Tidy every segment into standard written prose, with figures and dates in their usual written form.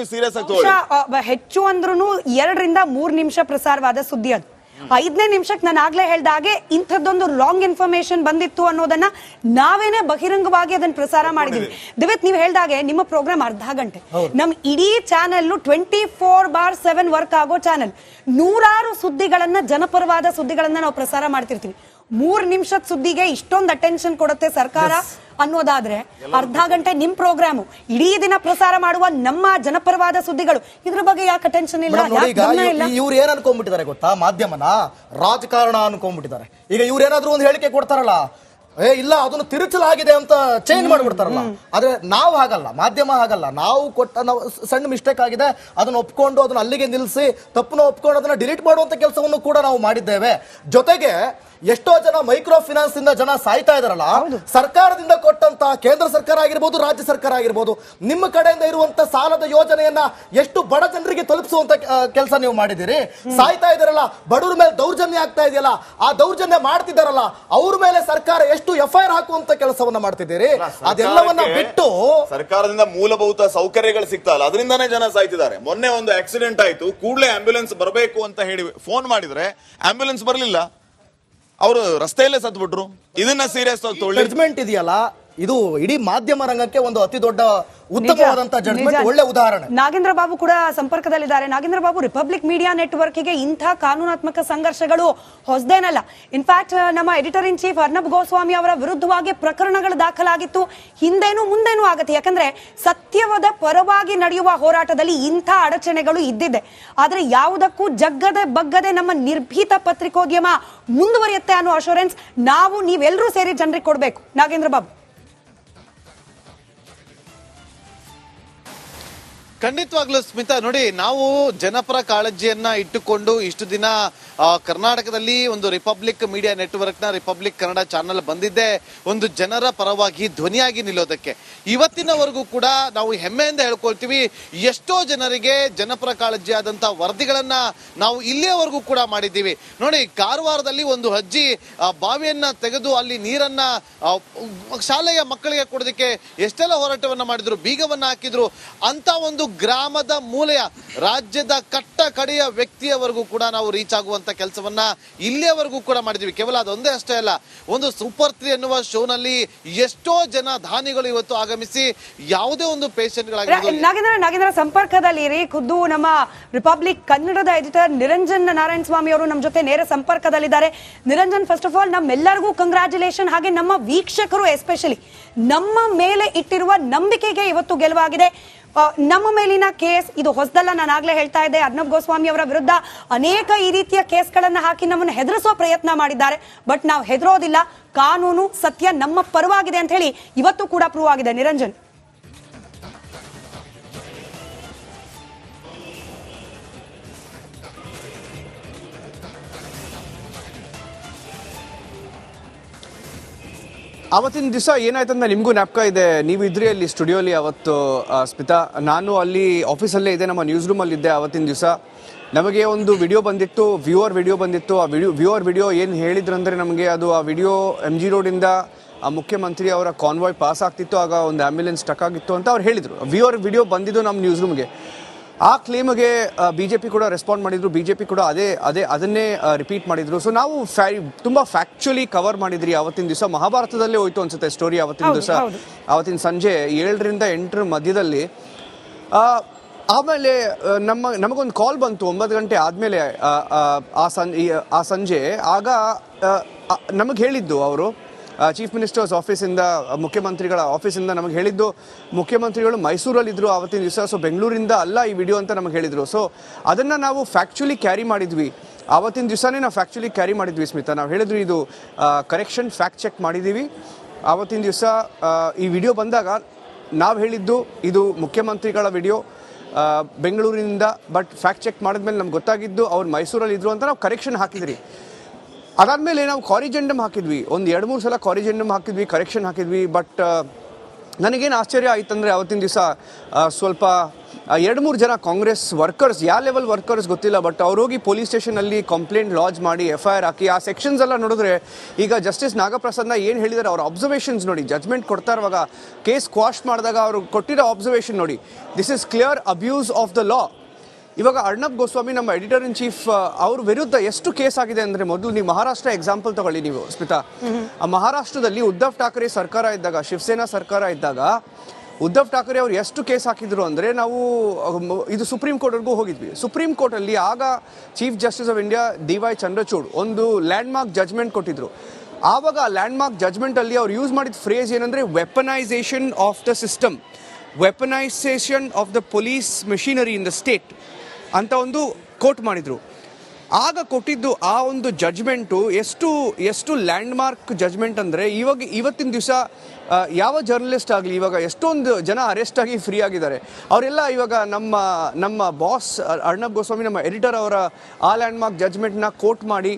Serious ಆಗಿ ಹೆಚ್ಚು ಅಂದ್ರೂ 2 ರಿಂದ 3 ನಿಮಿಷ ಪ್ರಸಾರವಾದ ಸುದ್ದಿ ಅದು. 5ನೇ ನಿಮಿಷಕ್ಕೆ ನಾನು ಆಗ್ಲೇ ಹೇಳ್ದ ಹಾಗೆ ಇಂಥದ್ದೊಂದು ರಾಂಗ್ ಇನ್ಫಾರ್ಮೇಶನ್ ಬಂದಿತ್ತು ಅನ್ನೋದನ್ನ ನಾವೇನೆ ಬಹಿರಂಗವಾಗಿ ಅದನ್ನ ಪ್ರಸಾರ ಮಾಡಿದೀವಿ. ದಿವತ್ ನೀವು ಹೇಳ್ದಾಗೆ ನಿಮ್ಮ ಪ್ರೋಗ್ರಾಮ್ ಅರ್ಧ ಗಂಟೆ, ನಮ್ ಇಡೀ ಚಾನೆಲ್ 24/7 ವರ್ಕ್ ಆಗೋ ಚಾನೆಲ್. 100 ಸುದ್ದಿಗಳನ್ನ, ಜನಪರವಾದ ಸುದ್ದಿಗಳನ್ನ ನಾವು ಪ್ರಸಾರ ಮಾಡ್ತಿರ್ತೀವಿ. 3 ನಿಮಿಷದ ಸುದ್ದಿಗೆ ಇಷ್ಟೊಂದು ಅಟೆನ್ಷನ್ ಕೊಡುತ್ತೆ ಸರ್ಕಾರ ಅನ್ನೋದಾದ್ರೆ, ಅರ್ಧ ಗಂಟೆ ನಿಮ್ ಪ್ರೋಗ್ರಾಮು, ಇಡೀ ದಿನ ಪ್ರಸಾರ ಮಾಡುವ ನಮ್ಮ ಜನಪರವಾದ ಸುದ್ದಿಗಳು, ಇದ್ರ ಬಗ್ಗೆ ಯಾಕೆ ಅಟೆನ್ಷನ್ ಇಲ್ಲ? ಇವ್ರು ಏನ್ ಅನ್ಕೊಂಡ್ಬಿಟ್ಟಿದ್ದಾರೆ ಗೊತ್ತಾ? ಮಾಧ್ಯಮನ ರಾಜಕಾರಣ ಅನ್ಕೊಂಡ್ಬಿಟ್ಟಿದ್ದಾರೆ. ಈಗ ಇವ್ರು ಏನಾದ್ರು ಒಂದು ಹೇಳಿಕೆ ಕೊಡ್ತಾರಲ್ಲ, ಇಲ್ಲ ಅದನ್ನು ತಿರುಚಲಾಗಿದೆ ಅಂತ ಚೇಂಜ್ ಮಾಡ್ಬಿಡ್ತಾರಲ್ಲ. ಆದ್ರೆ ನಾವು ಹಾಗಲ್ಲ, ಮಾಧ್ಯಮ ಹಾಗಲ್ಲ. ನಾವು ನಾವು ಸಣ್ಣ ಮಿಸ್ಟೇಕ್ ಆಗಿದೆ ಅದನ್ನ ಒಪ್ಕೊಂಡು ಅದನ್ನ ಅಲ್ಲಿಗೆ ನಿಲ್ಲಿಸಿ, ತಪ್ಪನ್ನ ಒಪ್ಕೊಂಡು ಅದನ್ನ ಡಿಲೀಟ್ ಮಾಡುವಂತ ಕೆಲಸವನ್ನು ಕೂಡ ನಾವು ಮಾಡಿದ್ದೇವೆ. ಜೊತೆಗೆ ಎಷ್ಟೋ ಜನ ಮೈಕ್ರೋ ಫಿನಾನ್ಸ್ ಇಂದ ಜನ ಸಾಯ್ತಾ ಇದಾರಲ್ಲ, ಸರ್ಕಾರದಿಂದ ಕೊಟ್ಟಂತ, ಕೇಂದ್ರ ಸರ್ಕಾರ ಆಗಿರ್ಬೋದು, ರಾಜ್ಯ ಸರ್ಕಾರ ಆಗಿರ್ಬೋದು, ನಿಮ್ಮ ಕಡೆಯಿಂದ ಇರುವಂತ ಸಾಲದ ಯೋಜನೆಯನ್ನ ಎಷ್ಟು ಬಡ ಜನರಿಗೆ ತಲುಪಿಸುವಂತ ಕೆಲಸ ನೀವು ಮಾಡಿದಿರಿ. ಸಾಯ್ತಾ ಇದಾರಲ್ಲ, ಬಡವರ ಮೇಲೆ ದೌರ್ಜನ್ಯ ಆಗ್ತಾ ಇದೆಯಲ್ಲ, ಆ ದೌರ್ಜನ್ಯ ಮಾಡ್ತಿದಾರಲ್ಲ ಅವ್ರ ಮೇಲೆ ಸರ್ಕಾರ ಎಷ್ಟು FIR ಹಾಕುವಂತ ಕೆಲಸವನ್ನ ಮಾಡ್ತಿದ್ದೀರಿ. ಅದೆಲ್ಲವನ್ನ ಬಿಟ್ಟು ಸರ್ಕಾರದಿಂದ ಮೂಲಭೂತ ಸೌಕರ್ಯಗಳು ಸಿಗ್ತಾ ಇಲ್ಲ, ಅದರಿಂದಾನೇ ಜನ ಸಾಯ್ತಿದ್ದಾರೆ. ಮೊನ್ನೆ ಒಂದು ಆಕ್ಸಿಡೆಂಟ್ ಆಯ್ತು, ಕೂಡಲೇ ಆಂಬ್ಯುಲೆನ್ಸ್ ಬರಬೇಕು ಅಂತ ಹೇಳಿ ಫೋನ್ ಮಾಡಿದ್ರೆ ಆಂಬ್ಯುಲೆನ್ಸ್ ಬರಲಿಲ್ಲ, ಅವರು ರಸ್ತೆಯಲ್ಲೇ ಸತ್ತು ಬಿಟ್ರು. ಇದನ್ನ ಸೀರಿಯಸ್ ಜಡ್ಜ್ಮೆಂಟ್ ಇದೆಯಲ್ಲ, ಇದು ಇಡೀ ಮಾಧ್ಯಮ ರಂಗಕ್ಕೆ ಒಂದು ಅತಿ ದೊಡ್ಡ ಉತ್ತಮವಾದಂತಹ ಜಡ್ಜ್ಮೆಂಟ್, ಒಳ್ಳೆ ಉದಾಹರಣೆ. ನಾಗೇಂದ್ರ ಬಾಬು ಕೂಡ ಸಂಪರ್ಕದಲ್ಲಿದ್ದಾರೆ. Nagendra Babu, republic media network ಗೆ ಇಂಥ ಕಾನೂನಾತ್ಮಕ ಸಂಘರ್ಷಗಳು ಹೊಸದೇನಲ್ಲ. ಇನ್ಫ್ಯಾಕ್ಟ್ ನಮ್ಮ editor in chief Arnab Goswami ಅವರ ವಿರುದ್ಧವಾಗಿ ಪ್ರಕರಣಗಳು ದಾಖಲಾಗಿತ್ತು, ಹಿಂದೇನು ಮುಂದೇನು ಆಗುತ್ತೆ. ಯಾಕಂದ್ರೆ ಸತ್ಯವಾದ ಪರವಾಗಿ ನಡೆಯುವ ಹೋರಾಟದಲ್ಲಿ ಇಂಥ ಅಡಚಣೆಗಳು ಇದ್ದಿದೆ. ಆದ್ರೆ ಯಾವುದಕ್ಕೂ ಜಗ್ಗದೆ ಬಗ್ಗದೆ ನಮ್ಮ ನಿರ್ಭೀತ ಪತ್ರಿಕೋದ್ಯಮ ಮುಂದುವರಿಯುತ್ತೆ ಅನ್ನೋ ಅಶೂರೆನ್ಸ್ ನೀವೆಲ್ಲರೂ ಸೇರಿ ಜನರಿಗೆ ಕೊಡ್ಬೇಕು. ನಾಗೇಂದ್ರ ಬಾಬು, ಖಂಡಿತವಾಗ್ಲೂ ಸ್ಮಿತಾ, ನೋಡಿ, ನಾವು ಜನಪರ ಕಾಳಜಿಯನ್ನ ಇಟ್ಟುಕೊಂಡು ಇಷ್ಟು ದಿನ ಕರ್ನಾಟಕದಲ್ಲಿ ಒಂದು ರಿಪಬ್ಲಿಕ್ ಮೀಡಿಯಾ ನೆಟ್ವರ್ಕ್ ನ ರಿಪಬ್ಲಿಕ್ ಕನ್ನಡ ಚಾನಲ್ ಬಂದಿದ್ದೆ ಒಂದು ಜನರ ಪರವಾಗಿ ಧ್ವನಿಯಾಗಿ ನಿಲ್ಲೋದಕ್ಕೆ. ಇವತ್ತಿನವರೆಗೂ ಕೂಡ ನಾವು ಹೆಮ್ಮೆಯಿಂದ ಹೇಳ್ಕೊಳ್ತೀವಿ, ಎಷ್ಟೋ ಜನರಿಗೆ ಜನಪರ ಕಾಳಜಿ ಆದಂತಹ ವರದಿಗಳನ್ನ ನಾವು ಇಲ್ಲಿಯವರೆಗೂ ಕೂಡ ಮಾಡಿದ್ದೀವಿ. ನೋಡಿ, ಕಾರವಾರದಲ್ಲಿ ಒಂದು ಅಜ್ಜಿ ಬಾವಿಯನ್ನ ತೆಗೆದು ಅಲ್ಲಿ ನೀರನ್ನ ಶಾಲೆಯ ಮಕ್ಕಳಿಗೆ ಕೊಡೋದಕ್ಕೆ ಎಷ್ಟೆಲ್ಲ ಹೋರಾಟವನ್ನ ಮಾಡಿದ್ರು, ಬೀಗವನ್ನ ಹಾಕಿದ್ರು. ಅಂತ ಒಂದು ಗ್ರಾಮದ ಮೂಲೆಯ ರಾಜ್ಯದ ಕಟ್ಟ ಕಡೆಯ ವ್ಯಕ್ತಿಯವರೆಗೂ ಕೂಡ ನಾವು ರೀಚ್ ಆಗುವಂತ ಕೆಲಸವನ್ನ ಇಲ್ಲಿಯವರೆಗೂ ಕೂಡ ಮಾಡಿದ್ವಿ. ಕೇವಲ ಅದೊಂದೇ ಅಷ್ಟೇ ಅಲ್ಲ, ಒಂದು ಸೂಪರ್ 3 ಎನ್ನುವ ಶೋನಲ್ಲಿ ಎಷ್ಟೋ ಜನ ದಾನಿಗಳು ಇವತ್ತು ಆಗಮಿಸಿ ಯಾವುದೇ ಒಂದು ಪೇಷಂಟ್ ನಾಗೇಂದ್ರ ಸಂಪರ್ಕದಲ್ಲಿ ಖುದ್ದು ನಮ್ಮ ರಿಪಬ್ಲಿಕ್ ಕನ್ನಡದ ಎಡಿಟರ್ ನಿರಂಜನ್ ನಾರಾಯಣ ಸ್ವಾಮಿ ಅವರು ನಮ್ಮ ಜೊತೆ ನೇರ ಸಂಪರ್ಕದಲ್ಲಿದ್ದಾರೆ. ನಿರಂಜನ್, ಫಸ್ಟ್ ಆಫ್ ಆಲ್ ನಮ್ಮೆಲ್ಲರಿಗೂ ಕಂಗ್ರಾಚುಲೇಷನ್. ಹಾಗೆ ನಮ್ಮ ವೀಕ್ಷಕರು ಎಸ್ಪೆಷಲಿ ನಮ್ಮ ಮೇಲೆ ಇಟ್ಟಿರುವ ನಂಬಿಕೆಗೆ ಇವತ್ತು ಗೆಲುವಾಗಿದೆ. ನಮ್ಮ ಮೇಲಿನ ಕೇಸ್ ಇದು ಹೊಸದಲ್ಲ. ನಾನು ಆಗ್ಲೇ ಹೇಳ್ತಾ ಇದ್ದೆ, ಅರ್ನಬ್ ಗೋಸ್ವಾಮಿ ಅವರ ವಿರುದ್ಧ ಅನೇಕ ಈ ರೀತಿಯ ಕೇಸ್ಗಳನ್ನ ಹಾಕಿ ನಮ್ಮನ್ನು ಹೆದರಿಸೋ ಪ್ರಯತ್ನ ಮಾಡಿದ್ದಾರೆ. ಬಟ್ ನಾವು ಹೆದರೋದಿಲ್ಲ, ಕಾನೂನು ಸತ್ಯ ನಮ್ಮ ಪರವಾಗಿದೆ ಅಂತ ಹೇಳಿ ಇವತ್ತು ಕೂಡ ಪ್ರೂವ್ ಆಗಿದೆ. ನಿರಂಜನ್, ಅವತ್ತಿನ ದಿವಸ ಏನಾಯ್ತಂದ್ರೆ ನಿಮಗೂ ಜ್ಞಾಪಕ ಇದೆ, ನೀವು ಇದ್ರಿ ಅಲ್ಲಿ ಸ್ಟುಡಿಯೋಲಿ ಅವತ್ತು ಸ್ಮಿತಾ. ನಾನು ಅಲ್ಲಿ ಆಫೀಸಲ್ಲೇ ಇದೆ, ನಮ್ಮ ನ್ಯೂಸ್ ರೂಮಲ್ಲಿದ್ದೆ. ಅವತ್ತಿನ ದಿವಸ ನಮಗೆ ಒಂದು ವಿಡಿಯೋ ಬಂದಿತ್ತು, ವ್ಯೂವರ್ ವಿಡಿಯೋ ಬಂದಿತ್ತು. ಆ ವ್ಯೂವರ್ ವಿಡಿಯೋ ಏನು ಹೇಳಿದ್ರಂದರೆ ನಮಗೆ ಅದು ಆ ವಿಡಿಯೋ MG ರೋಡಿಂದ ಆ ಮುಖ್ಯಮಂತ್ರಿ ಅವರ ಕಾನ್ವಾಯ್ ಪಾಸ್ ಆಗ್ತಿತ್ತು, ಆಗ ಒಂದು ಆ್ಯಂಬ್ಯುಲೆನ್ಸ್ ಸ್ಟಕ್ ಆಗಿತ್ತು ಅಂತ ಅವ್ರು ಹೇಳಿದರು. ವ್ಯೂವರ್ ವಿಡಿಯೋ ಬಂದಿದ್ದು ನಮ್ಮ ನ್ಯೂಸ್ ರೂಮ್ಗೆ. ಆ ಕ್ಲೇಮ್ಗೆ BJP ಕೂಡ ರೆಸ್ಪಾಂಡ್ ಮಾಡಿದ್ರು, BJP ಕೂಡ ಅದನ್ನೇ ರಿಪೀಟ್ ಮಾಡಿದ್ರು. ಸೊ ನಾವು ತುಂಬ ಫ್ಯಾಕ್ಚುಲಿ ಕವರ್ ಮಾಡಿದ್ರಿ. ಅವತ್ತಿನ ದಿವಸ ಮಹಾಭಾರತದಲ್ಲೇ ಹೋಯ್ತು ಅನ್ಸುತ್ತೆ ಸ್ಟೋರಿ. ಅವತ್ತಿನ ದಿವಸ ಅವತ್ತಿನ ಸಂಜೆ 7 ರಿಂದ 8 ಮಧ್ಯದಲ್ಲಿ. ಆಮೇಲೆ ನಮಗೊಂದು ಕಾಲ್ ಬಂತು 9 ಗಂಟೆ ಆದಮೇಲೆ ಆ ಸಂಜೆ. ಆಗ ನಮಗೆ ಹೇಳಿದ್ದು ಅವರು ಚೀಫ್ ಮಿನಿಸ್ಟರ್ಸ್ ಆಫೀಸಿಂದ, ಮುಖ್ಯಮಂತ್ರಿಗಳ ಆಫೀಸಿಂದ ನಮಗೆ ಹೇಳಿದ್ದು, ಮುಖ್ಯಮಂತ್ರಿಗಳು ಮೈಸೂರಲ್ಲಿದ್ದರು ಆವತ್ತಿನ ದಿವಸ, ಸೊ ಬೆಂಗಳೂರಿಂದ ಅಲ್ಲ ಈ ವಿಡಿಯೋ ಅಂತ ನಮಗೆ ಹೇಳಿದರು. ಸೊ ಅದನ್ನು ನಾವು ಫ್ಯಾಕ್ಚುಲಿ ಕ್ಯಾರಿ ಮಾಡಿದ್ವಿ. ಆವತ್ತಿನ ದಿವಸನೇ ನಾವು ಫ್ಯಾಕ್ಚುಲಿ ಕ್ಯಾರಿ ಮಾಡಿದ್ವಿ ಸ್ಮಿತಾ. ನಾವು ಹೇಳಿದ್ರು ಇದು ಕರೆಕ್ಷನ್ ಫ್ಯಾಕ್ಟ್ ಚೆಕ್ ಮಾಡಿದ್ದೀವಿ. ಆವತ್ತಿನ ದಿವಸ ಈ ವಿಡಿಯೋ ಬಂದಾಗ ನಾವು ಹೇಳಿದ್ದು ಇದು ಮುಖ್ಯಮಂತ್ರಿಗಳ ವಿಡಿಯೋ ಬೆಂಗಳೂರಿನಿಂದ. ಬಟ್ ಫ್ಯಾಕ್ಟ್ ಚೆಕ್ ಮಾಡಿದ್ಮೇಲೆ ನಮ್ಗೆ ಗೊತ್ತಾಗಿದ್ದು ಅವ್ರು ಮೈಸೂರಲ್ಲಿ ಇದ್ರು ಅಂತ ನಾವು ಕರೆಕ್ಷನ್ ಹಾಕಿದ್ರಿ. ಅದಾದಮೇಲೆ ನಾವು ಕಾರಿಜೆಂಡಮ್ ಹಾಕಿದ್ವಿ, ಒಂದು 2-3 ಸಲ ಕಾರಿಜೆಂಡಮ್ ಹಾಕಿದ್ವಿ, ಕರೆಕ್ಷನ್ ಹಾಕಿದ್ವಿ. ಬಟ್ ನನಗೇನು ಆಶ್ಚರ್ಯ ಆಯ್ತಂದರೆ ಅವತ್ತಿನ ದಿವಸ ಸ್ವಲ್ಪ 2-3 ಜನ ಕಾಂಗ್ರೆಸ್ ವರ್ಕರ್ಸ್, ಯಾವ ಲೆವೆಲ್ ವರ್ಕರ್ಸ್ ಗೊತ್ತಿಲ್ಲ, ಬಟ್ ಅವ್ರು ಹೋಗಿ ಪೊಲೀಸ್ ಸ್ಟೇಷನಲ್ಲಿ ಕಂಪ್ಲೇಂಟ್ ಲಾಡ್ಜ್ ಮಾಡಿ FIR ಹಾಕಿ ಆ ಸೆಕ್ಷನ್ಸ್ ಎಲ್ಲ ನೋಡಿದ್ರೆ, ಈಗ ಜಸ್ಟಿಸ್ ನಾಗಪ್ರಸಾದ್ನ ಏನು ಹೇಳಿದ್ದಾರೆ ಅವ್ರ ಅಬ್ಸರ್ವೇಷನ್ಸ್ ನೋಡಿ, ಜಜ್ಮೆಂಟ್ ಕೊಡ್ತಾ ಇರುವಾಗ ಕೇಸ್ ಕ್ವಾಶ್ ಮಾಡಿದಾಗ ಅವರು ಕೊಟ್ಟಿರೋ ಅಬ್ಸರ್ವೇಷನ್ ನೋಡಿ, this is clear abuse of the ಲಾ. ಇವಾಗ ಅರ್ಣಬ್ ಗೋಸ್ವಾಮಿ ನಮ್ಮ ಎಡಿಟರ್ ಇನ್ ಚೀಫ್ ಅವ್ರ ವಿರುದ್ಧ ಎಷ್ಟು ಕೇಸ್ ಆಗಿದೆ ಅಂದರೆ, ಮೊದಲು ನೀವು ಮಹಾರಾಷ್ಟ್ರ ಎಕ್ಸಾಂಪಲ್ ತಗೊಳ್ಳಿ ನೀವು ಸ್ಮಿತಾ. ಆ ಮಹಾರಾಷ್ಟ್ರದಲ್ಲಿ ಉದ್ಧವ್ ಠಾಕ್ರೆ ಸರ್ಕಾರ ಇದ್ದಾಗ, ಶಿವಸೇನಾ ಸರ್ಕಾರ ಇದ್ದಾಗ ಉದ್ಧವ್ ಠಾಕ್ರೆ ಅವರು ಎಷ್ಟು ಕೇಸ್ ಹಾಕಿದ್ರು ಅಂದರೆ, ನಾವು ಇದು ಸುಪ್ರೀಂ ಕೋರ್ಟ್ವರೆಗೂ ಹೋಗಿದ್ವಿ. ಸುಪ್ರೀಂ ಕೋರ್ಟಲ್ಲಿ ಆಗ chief justice of India DY Chandrachud ಒಂದು ಲ್ಯಾಂಡ್ಮಾರ್ಕ್ ಜಜ್ಮೆಂಟ್ ಕೊಟ್ಟಿದ್ರು. ಆವಾಗ ಆ ಲ್ಯಾಂಡ್ಮಾರ್ಕ್ ಜಜ್ಮೆಂಟಲ್ಲಿ ಅವ್ರು ಯೂಸ್ ಮಾಡಿದ ಫ್ರೇಸ್ ಏನಂದರೆ weaponisation of the system, weaponisation of the police machinery in the state ಅಂತ ಒಂದು ಕೋಟ್ ಮಾಡಿದರು. ಆಗ ಕೊಟ್ಟಿದ್ದು ಆ ಒಂದು ಜಜ್ಮೆಂಟು ಎಷ್ಟು ಲ್ಯಾಂಡ್ಮಾರ್ಕ್ ಜಜ್ಮೆಂಟ್ ಅಂದರೆ, ಇವತ್ತಿನ ದಿವಸ ಯಾವ ಜರ್ನಲಿಸ್ಟ್ ಆಗಲಿ, ಇವಾಗ ಎಷ್ಟೊಂದು ಜನ ಅರೆಸ್ಟ್ ಆಗಿ ಫ್ರೀ ಆಗಿದ್ದಾರೆ. ಅವರೆಲ್ಲ ಇವಾಗ ನಮ್ಮ ಬಾಸ್ ಅರ್ಣಬ್ ಗೋಸ್ವಾಮಿ, ನಮ್ಮ ಎಡಿಟರ್ ಅವರ ಆ ಲ್ಯಾಂಡ್ಮಾರ್ಕ್ ಜಜ್ಮೆಂಟ್ನ ಕೋಟ್ ಮಾಡಿ,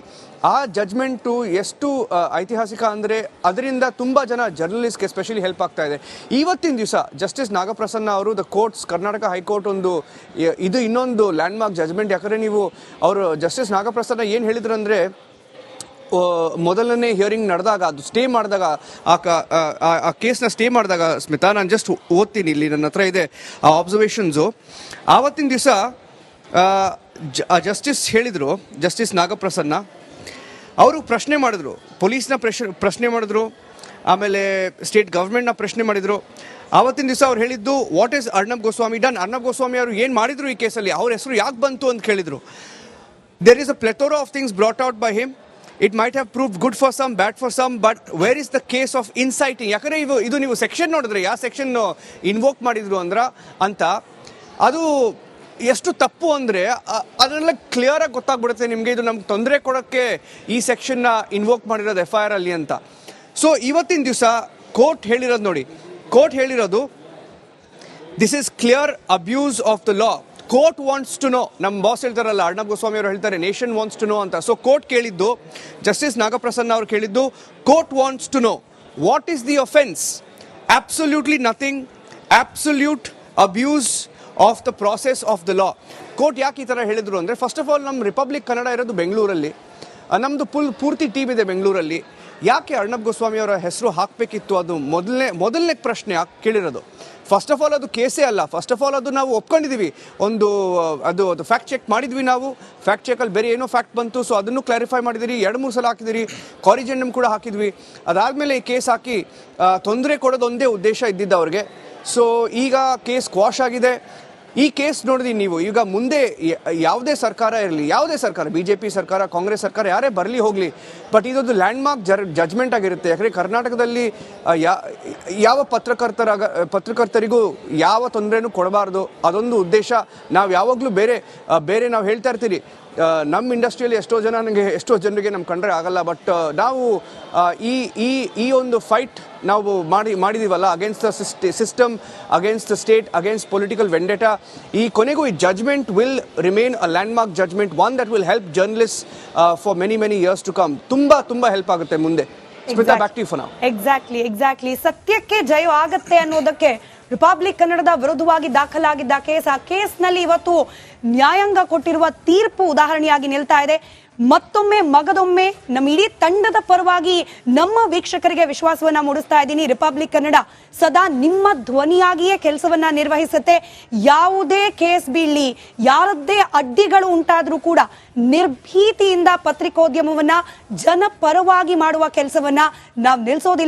ಆ ಜಜ್ಮೆಂಟು ಎಷ್ಟು ಐತಿಹಾಸಿಕ ಅಂದರೆ ಅದರಿಂದ ತುಂಬ ಜನ ಜರ್ನಲಿಸ್ಟ್ಗೆ ಎಸ್ಪೆಷಲಿ ಹೆಲ್ಪ್ ಆಗ್ತಾ ಇದೆ. ಇವತ್ತಿನ ದಿವಸ ಜಸ್ಟಿಸ್ ನಾಗಪ್ರಸನ್ನ ಅವರು ದ ಕೋರ್ಟ್ಸ್, ಕರ್ನಾಟಕ ಹೈಕೋರ್ಟ್ ಒಂದು ಇದು ಇನ್ನೊಂದು ಲ್ಯಾಂಡ್ಮಾರ್ಕ್ ಜಜ್ಮೆಂಟ್. ಯಾಕಂದರೆ ನೀವು ಅವರು ಜಸ್ಟಿಸ್ ನಾಗಪ್ರಸನ್ನ ಏನು ಹೇಳಿದ್ರು ಅಂದರೆ, ಮೊದಲನೇ ಹಿಯರಿಂಗ್ ನಡೆದಾಗ ಅದು ಸ್ಟೇ ಮಾಡಿದಾಗ, ಆ ಕೇಸ್ನ ಸ್ಟೇ ಮಾಡಿದಾಗ, ಸ್ಮಿತಾ ನಾನು ಜಸ್ಟ್ ಓದ್ತೀನಿ, ಇಲ್ಲಿ ನನ್ನ ಹತ್ರ ಇದೆ ಆ ಅಬ್ಸರ್ವೇಷನ್ಸು. ಆವತ್ತಿನ ದಿವಸ ಜಸ್ಟಿಸ್ ಹೇಳಿದರು, ಜಸ್ಟಿಸ್ ನಾಗಪ್ರಸನ್ನ ಅವರು ಪ್ರಶ್ನೆ ಮಾಡಿದ್ರು, ಪೊಲೀಸ್ನ ಪ್ರಶ್ನೆ ಮಾಡಿದ್ರು, ಆಮೇಲೆ ಸ್ಟೇಟ್ ಗವರ್ಮೆಂಟ್ನ ಪ್ರಶ್ನೆ ಮಾಡಿದರು. ಆವತ್ತಿನ ದಿವಸ ಅವ್ರು ಹೇಳಿದ್ದು, what is Arnab Goswami done, Arnab Goswami ಅವರು ಏನು ಮಾಡಿದ್ರು ಈ ಕೇಸಲ್ಲಿ, ಅವ್ರ ಹೆಸರು ಯಾಕೆ ಬಂತು ಅಂತ ಕೇಳಿದರು. There is a plethora of things brought out by him. It might have proved good for some, bad for some, but where is the case of inciting. ಯಾಕಂದರೆ ಇದು ನೀವು ಸೆಕ್ಷನ್ ನೋಡಿದ್ರೆ ಯಾವ ಸೆಕ್ಷನ್ ಇನ್ವೋಕ್ ಮಾಡಿದ್ರು ಅಂತ ಅದು ಎಷ್ಟು ತಪ್ಪು ಅಂದರೆ ಅದನ್ನೆಲ್ಲ ಕ್ಲಿಯರಾಗಿ ಗೊತ್ತಾಗ್ಬಿಡುತ್ತೆ ನಿಮಗೆ, ಇದು ನಮ್ಗೆ ತೊಂದರೆ ಕೊಡೋಕ್ಕೆ ಈ ಸೆಕ್ಷನ್ನ ಇನ್ವೋಕ್ ಮಾಡಿರೋದು FIR ಅಲ್ಲಿ ಅಂತ. ಸೊ ಇವತ್ತಿನ ದಿವಸ ಕೋರ್ಟ್ ಹೇಳಿರೋದು ನೋಡಿ, ಕೋರ್ಟ್ ಹೇಳಿರೋದು this is clear abuse of the law. Court wants to know, ನಮ್ಮ ಬಾಸ್ ಹೇಳ್ತಾರಲ್ಲ ಅರ್ಣಬ್ ಗೋಸ್ವಾಮಿ ಅವರು ಹೇಳ್ತಾರೆ ನೇಷನ್ ವಾಂಟ್ಸ್ ಟು ನೋ ಅಂತ. ಸೊ ಕೋರ್ಟ್ ಕೇಳಿದ್ದು, ಜಸ್ಟಿಸ್ ನಾಗಪ್ರಸನ್ನ ಅವರು ಕೇಳಿದ್ದು, court wants to know what is the offence. Absolutely nothing, absolute abuse of the process of the law. Court ಯಾಕೆ ಈ ಥರ ಹೇಳಿದ್ರು ಅಂದರೆ, ಫಸ್ಟ್ ಆಫ್ ಆಲ್ ನಮ್ಮ ರಿಪಬ್ಲಿಕ್ ಕನ್ನಡ ಇರೋದು ಬೆಂಗಳೂರಲ್ಲಿ, ನಮ್ಮದು ಪೂರ್ತಿ ಟೀಮ್ ಇದೆ ಬೆಂಗಳೂರಲ್ಲಿ. ಯಾಕೆ ಅರ್ಣಬ್ ಗೋಸ್ವಾಮಿ ಅವರ ಹೆಸರು ಹಾಕಬೇಕಿತ್ತು, ಅದು ಮೊದಲನೇ ಪ್ರಶ್ನೆ ಕೇಳಿರೋದು. ಫಸ್ಟ್ ಆಫ್ ಆಲ್ ಅದು ಕೇಸೇ ಅಲ್ಲ, ಫಸ್ಟ್ ಆಫ್ ಆಲ್ ಅದು ನಾವು ಒಪ್ಕೊಂಡಿದ್ದೀವಿ, ಅದು ಫ್ಯಾಕ್ಟ್ ಚೆಕ್ ಮಾಡಿದ್ವಿ ನಾವು, ಫ್ಯಾಕ್ಟ್ ಚೆಕಲ್ಲಿ ಬೇರೆ ಏನೋ ಫ್ಯಾಕ್ಟ್ ಬಂತು, ಸೊ ಅದನ್ನು ಕ್ಲಾರಿಫೈ ಮಾಡಿದಿರಿ, 2-3 ಸಲ ಹಾಕಿದಿರಿ, ಕಾರಿಜೆಂಡಮ್ ಕೂಡ ಹಾಕಿದ್ವಿ. ಅದಾದಮೇಲೆ ಈ ಕೇಸ್ ಹಾಕಿ ತೊಂದರೆ ಕೊಡೋದೊಂದೇ ಉದ್ದೇಶ ಇದ್ದಿದ್ದು ಅವ್ರಿಗೆ. ಸೊ ಈಗ ಕೇಸ್ ಕ್ವಾಶ್ ಆಗಿದೆ. ಈ ಕೇಸ್ ನೋಡಿದ್ವಿ ನೀವು, ಈಗ ಮುಂದೆ ಯಾವುದೇ ಸರ್ಕಾರ ಇರಲಿ, ಯಾವುದೇ ಸರ್ಕಾರ, BJP ಸರ್ಕಾರ, ಕಾಂಗ್ರೆಸ್ ಸರ್ಕಾರ, ಯಾರೇ ಬರಲಿ ಹೋಗಲಿ, ಬಟ್ ಇದೊಂದು ಲ್ಯಾಂಡ್ಮಾರ್ಕ್ ಜಜ್ಮೆಂಟ್ ಆಗಿರುತ್ತೆ. ಯಾಕಂದರೆ ಕರ್ನಾಟಕದಲ್ಲಿ ಯಾವ ಪತ್ರಕರ್ತರಿಗೂ ಯಾವ ತೊಂದರೆನೂ ಕೊಡಬಾರ್ದು, ಅದೊಂದು ಉದ್ದೇಶ. ನಾವು ಯಾವಾಗಲೂ ಬೇರೆ ನಾವು ಹೇಳ್ತಾ ಇರ್ತೀರಿ, ನಮ್ಮ ಇಂಡಸ್ಟ್ರಿಯಲ್ಲಿ ಎಷ್ಟೋ ಜನರಿಗೆ ನಮ್ಮ ಕಂಡ್ರೆ ಆಗಲ್ಲ, ಬಟ್ ನಾವು ಈ ಒಂದು ಫೈಟ್ ನಾವು ಮಾಡಿದೀವಲ್ಲ against the system, against the state, against political vendetta. ಈ ಕೊನೆಗೂ ಈ judgment will remain a landmark judgment, one that will help journalist for many years to come. ತುಂಬಾ ಹೆಲ್ಪ್ ಆಗುತ್ತೆ ಮುಂದೆ. ಎಕ್ಸಾಕ್ಟ್ಲಿ ಸತ್ಯಕ್ಕೆ ಜಯ ಆಗತ್ತೆ ಅನ್ನೋದಕ್ಕೆ ರಿಪಬ್ಲಿಕ್ ಕನ್ನಡದ ವಿರುದ್ಧವಾಗಿ ದಾಖಲಾಗಿದ್ದ ಕೇಸ್, ಆ ಕೇಸ್ನಲ್ಲಿ ಇವತ್ತು ನ್ಯಾಯಾಂಗ ಕೊಟ್ಟಿರುವ ತೀರ್ಪು ಉದಾಹರಣೆಯಾಗಿ ನಿಲ್ತಾ ಇದೆ. ಮತ್ತೊಮ್ಮೆ ಮಗದೊಮ್ಮೆ ನಮ್ಮ ಇಡೀ ತಂಡದ ಪರವಾಗಿ ನಮ್ಮ ವೀಕ್ಷಕರಿಗೆ ವಿಶ್ವಾಸವನ್ನ ಮೂಡಿಸ್ತಾ ಇದ್ದೀನಿ. ರಿಪಬ್ಲಿಕ್ ಕನ್ನಡ ಸದಾ ನಿಮ್ಮ ಧ್ವನಿಯಾಗಿಯೇ ಕೆಲಸವನ್ನ ನಿರ್ವಹಿಸುತ್ತೆ. ಯಾವುದೇ ಕೇಸ್ ಬೀಳಲಿ, ಯಾರದ್ದೇ ಅಡ್ಡಿಗಳು ಉಂಟಾದ್ರೂ ಕೂಡ ನಿರ್ಭೀತಿಯಿಂದ ಪತ್ರಿಕೋದ್ಯಮವನ್ನ ಜನಪರವಾಗಿ ಮಾಡುವ ಕೆಲಸವನ್ನ ನಾವು ನಿಲ್ಲಿಸೋದಿಲ್ಲ.